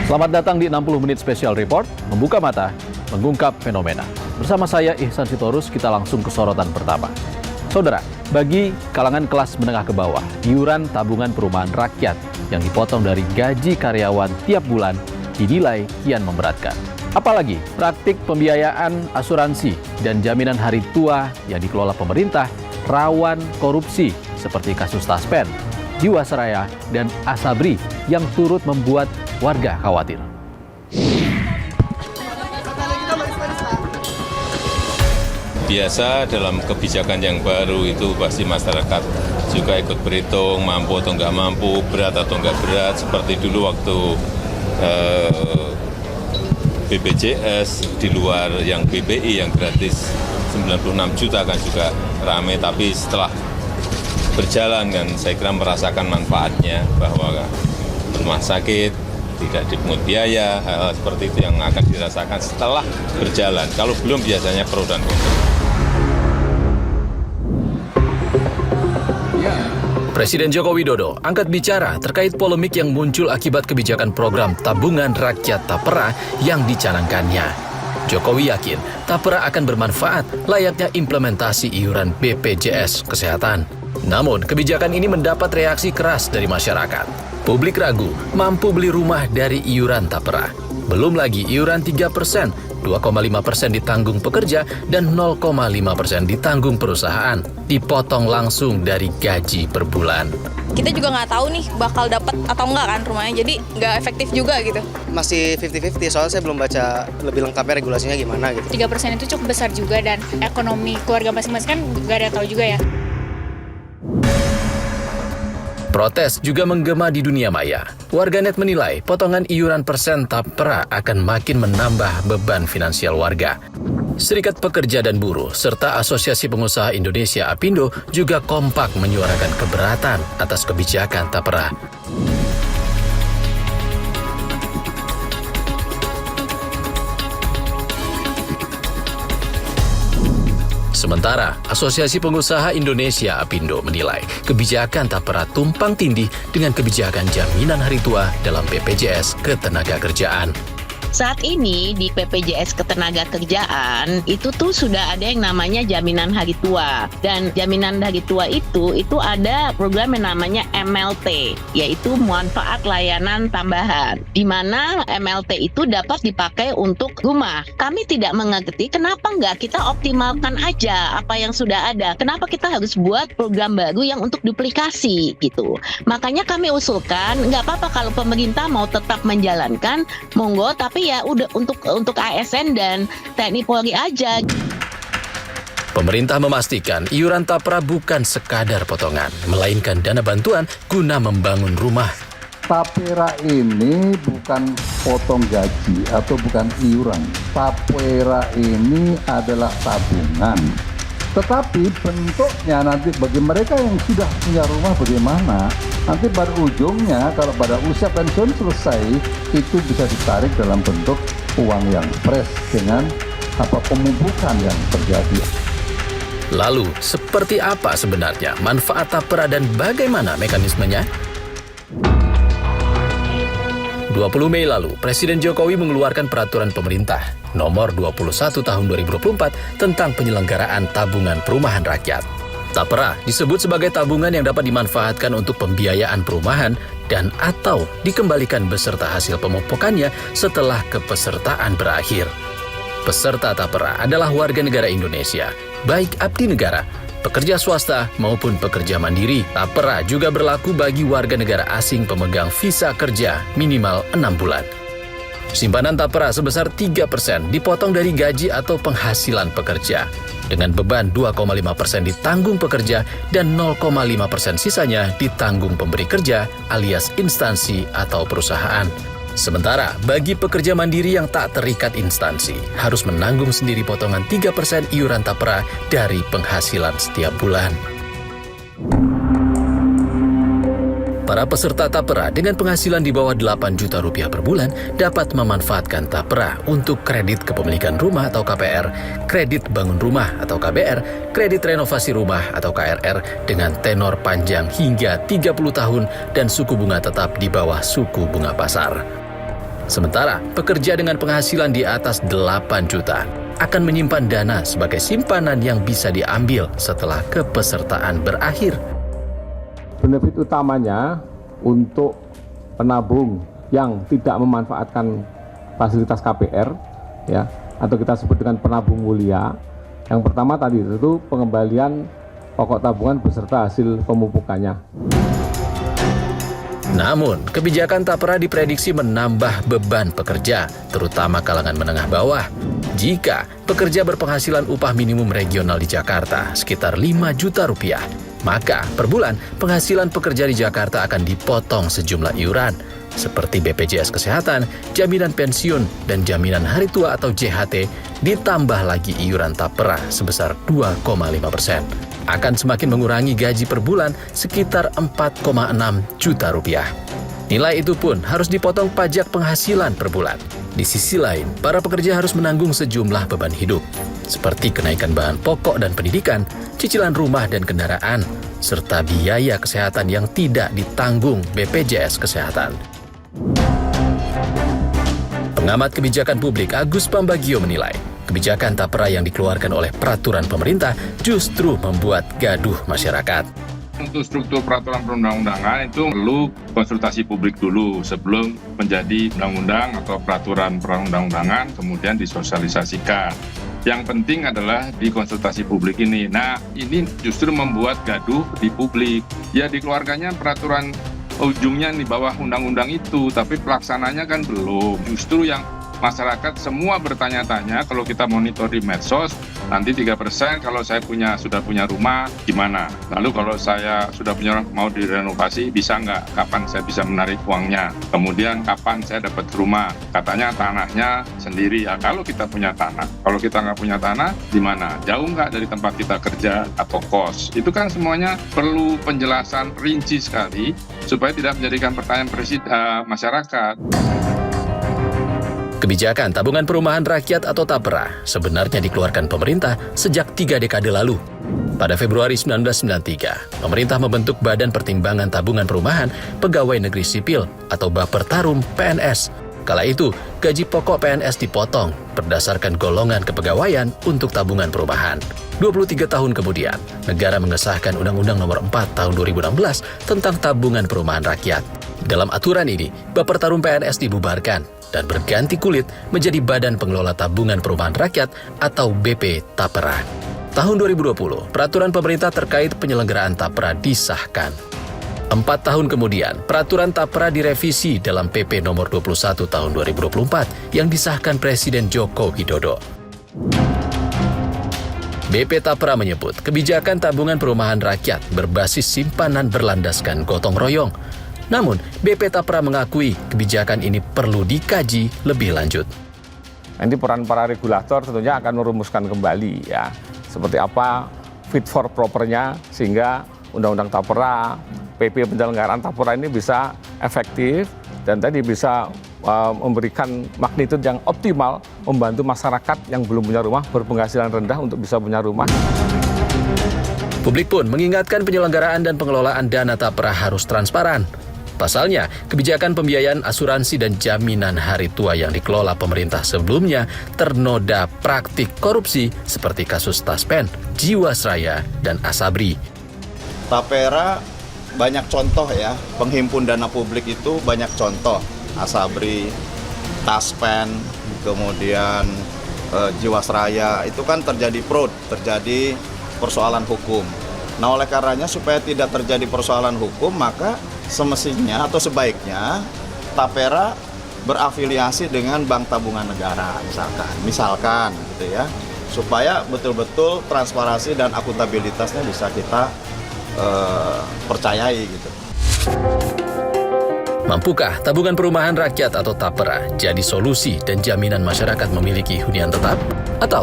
Selamat datang di 60 Menit Special Report, membuka mata, mengungkap fenomena. Bersama saya Ihsan Sitorus, kita langsung ke sorotan pertama. Saudara, bagi kalangan kelas menengah ke bawah, iuran tabungan perumahan rakyat yang dipotong dari gaji karyawan tiap bulan dinilai kian memberatkan. Apalagi praktik pembiayaan asuransi dan jaminan hari tua yang dikelola pemerintah rawan korupsi seperti kasus Taspen, Jiwasraya, dan Asabri yang turut membuat warga khawatir. Biasa dalam kebijakan yang baru itu pasti masyarakat juga ikut berhitung mampu atau nggak mampu, berat atau nggak berat. Seperti dulu waktu BPJS di luar yang BBI yang gratis 96 juta kan juga ramai, tapi setelah berjalan kan saya kira merasakan manfaatnya bahwa rumah sakit tidak dipungut biaya, hal seperti itu yang akan dirasakan setelah berjalan. Kalau belum biasanya pro dan kontra. Presiden Joko Widodo angkat bicara terkait polemik yang muncul akibat kebijakan program tabungan rakyat Tapera yang dicanangkannya. Jokowi yakin Tapera akan bermanfaat layaknya implementasi iuran BPJS Kesehatan. Namun, kebijakan ini mendapat reaksi keras dari masyarakat. Publik ragu mampu beli rumah dari iuran Tapera. Belum lagi iuran 3%, 2,5% ditanggung pekerja, dan 0,5% ditanggung perusahaan. Dipotong langsung dari gaji per bulan. Kita juga nggak tahu nih bakal dapat atau enggak kan rumahnya, jadi nggak efektif juga gitu. Masih 50-50, soalnya saya belum baca lebih lengkapnya regulasinya gimana gitu. 3% itu cukup besar juga, dan ekonomi keluarga masing-masing kan nggak ada yang tahu juga ya. Protes juga menggema di dunia maya. Warganet menilai potongan iuran persen Tapera akan makin menambah beban finansial warga. Serikat Pekerja dan Buruh serta Asosiasi Pengusaha Indonesia APindo juga kompak menyuarakan keberatan atas kebijakan Tapera. Sementara, Asosiasi Pengusaha Indonesia APindo menilai kebijakan Tapera tumpang tindih dengan kebijakan jaminan hari tua dalam BPJS Ketenagakerjaan. Saat ini di BPJS Ketenagakerjaan itu tuh sudah ada yang namanya jaminan hari tua, dan jaminan hari tua itu ada program yang namanya MLT, yaitu manfaat layanan tambahan, di mana MLT itu dapat dipakai untuk rumah. Kami tidak mengerti kenapa nggak kita optimalkan aja apa yang sudah ada, kenapa kita harus buat program baru yang untuk duplikasi gitu. Makanya kami usulkan nggak apa-apa kalau pemerintah mau tetap menjalankan, monggo, tapi ya udah untuk ASN dan TNI Polri aja. Pemerintah memastikan iuran Tapera bukan sekadar potongan, melainkan dana bantuan guna membangun rumah. Tapera ini bukan potong gaji atau bukan iuran. Tapera ini adalah tabungan. Tetapi bentuknya nanti bagi mereka yang sudah punya rumah bagaimana? Nanti pada ujungnya kalau pada usia pensiun selesai itu bisa ditarik dalam bentuk uang yang fresh dengan pemupukan yang terjadi. Lalu, seperti apa sebenarnya manfaat Tapera dan bagaimana mekanismenya? 20 Mei lalu, Presiden Jokowi mengeluarkan peraturan pemerintah nomor 21 tahun 2024 tentang penyelenggaraan tabungan perumahan rakyat. Tapera disebut sebagai tabungan yang dapat dimanfaatkan untuk pembiayaan perumahan dan atau dikembalikan beserta hasil pemupukannya setelah kepesertaan berakhir. Peserta Tapera adalah warga negara Indonesia, baik abdi negara, pekerja swasta maupun pekerja mandiri. Tapera juga berlaku bagi warga negara asing pemegang visa kerja minimal 6 bulan. Simpanan Tapera sebesar 3% dipotong dari gaji atau penghasilan pekerja, dengan beban 2,5% ditanggung pekerja dan 0,5% sisanya ditanggung pemberi kerja alias instansi atau perusahaan. Sementara bagi pekerja mandiri yang tak terikat instansi, harus menanggung sendiri potongan 3% iuran Tapera dari penghasilan setiap bulan. Para peserta Tapera dengan penghasilan di bawah 8 juta rupiah per bulan dapat memanfaatkan Tapera untuk kredit kepemilikan rumah atau KPR, kredit bangun rumah atau KBR, kredit renovasi rumah atau KRR dengan tenor panjang hingga 30 tahun dan suku bunga tetap di bawah suku bunga pasar. Sementara pekerja dengan penghasilan di atas 8 juta akan menyimpan dana sebagai simpanan yang bisa diambil setelah kepesertaan berakhir. Benefit utamanya untuk penabung yang tidak memanfaatkan fasilitas KPR, ya, atau kita sebut dengan penabung mulia. Yang pertama tadi itu pengembalian pokok tabungan beserta hasil pemupukannya. Namun, kebijakan Tapera diprediksi menambah beban pekerja, terutama kalangan menengah bawah. Jika pekerja berpenghasilan upah minimum regional di Jakarta sekitar 5 juta rupiah, maka per bulan penghasilan pekerja di Jakarta akan dipotong sejumlah iuran, seperti BPJS Kesehatan, jaminan pensiun, dan jaminan hari tua atau JHT, ditambah lagi iuran Tapera sebesar 2,5%. Akan semakin mengurangi gaji per bulan sekitar 4,6 juta rupiah. Nilai itu pun harus dipotong pajak penghasilan per bulan. Di sisi lain, para pekerja harus menanggung sejumlah beban hidup, seperti kenaikan bahan pokok dan pendidikan, cicilan rumah dan kendaraan, serta biaya kesehatan yang tidak ditanggung BPJS Kesehatan. Pengamat kebijakan publik Agus Pambagio menilai, kebijakan Tapera yang dikeluarkan oleh peraturan pemerintah justru membuat gaduh masyarakat. Untuk struktur peraturan perundang-undangan itu perlu konsultasi publik dulu sebelum menjadi undang-undang atau peraturan perundang-undangan, kemudian disosialisasikan. Yang penting adalah di konsultasi publik ini. Nah, ini justru membuat gaduh di publik. Ya, dikeluarkannya peraturan ujungnya di bawah undang-undang itu, tapi pelaksananya kan belum. Justru yang masyarakat semua bertanya-tanya, kalau kita monitor di medsos, nanti 3% kalau saya sudah punya rumah, gimana? Lalu kalau saya sudah punya mau direnovasi, bisa nggak? Kapan saya bisa menarik uangnya? Kemudian kapan saya dapat rumah? Katanya tanahnya sendiri. Ya, kalau kita punya tanah, kalau kita nggak punya tanah, di mana? Jauh nggak dari tempat kita kerja atau kos? Itu kan semuanya perlu penjelasan rinci sekali, supaya tidak menjadikan pertanyaan masyarakat. Kebijakan tabungan perumahan rakyat atau Tapera sebenarnya dikeluarkan pemerintah sejak 3 dekade lalu. Pada Februari 1993, pemerintah membentuk Badan Pertimbangan Tabungan Perumahan Pegawai Negeri Sipil atau Bapertarum PNS. Kala itu, gaji pokok PNS dipotong berdasarkan golongan kepegawaian untuk tabungan perumahan. 23 tahun kemudian, negara mengesahkan Undang-Undang Nomor 4 Tahun 2016 tentang Tabungan Perumahan Rakyat. Dalam aturan ini, Bapertarum PNS dibubarkan dan berganti kulit menjadi Badan Pengelola Tabungan Perumahan Rakyat atau BP Tapera. Tahun 2020, peraturan pemerintah terkait penyelenggaraan Tapera disahkan. 4 tahun kemudian, peraturan Tapera direvisi dalam PP Nomor 21 Tahun 2024 yang disahkan Presiden Joko Widodo. BP Tapera menyebut kebijakan tabungan perumahan rakyat berbasis simpanan berlandaskan gotong royong. Namun, BP Tapera mengakui kebijakan ini perlu dikaji lebih lanjut. Nanti peran para regulator tentunya akan merumuskan kembali ya, seperti apa fit for propernya sehingga Undang-Undang Tapera, PP penyelenggaraan Tapera ini bisa efektif dan tadi bisa memberikan magnitude yang optimal membantu masyarakat yang belum punya rumah berpenghasilan rendah untuk bisa punya rumah. Publik pun mengingatkan penyelenggaraan dan pengelolaan dana Tapera harus transparan. Pasalnya, kebijakan pembiayaan asuransi dan jaminan hari tua yang dikelola pemerintah sebelumnya ternoda praktik korupsi seperti kasus Taspen, Jiwasraya, dan Asabri. Tapera banyak contoh ya, penghimpun dana publik itu banyak contoh. Asabri, Taspen, kemudian Jiwasraya, itu kan terjadi fraud, terjadi persoalan hukum. Nah, oleh karenanya supaya tidak terjadi persoalan hukum, maka semestinya atau sebaiknya Tapera berafiliasi dengan Bank Tabungan Negara misalkan gitu ya, supaya betul-betul transparansi dan akuntabilitasnya bisa kita percayai gitu. Mampukah tabungan perumahan rakyat atau Tapera jadi solusi dan jaminan masyarakat memiliki hunian tetap? Atau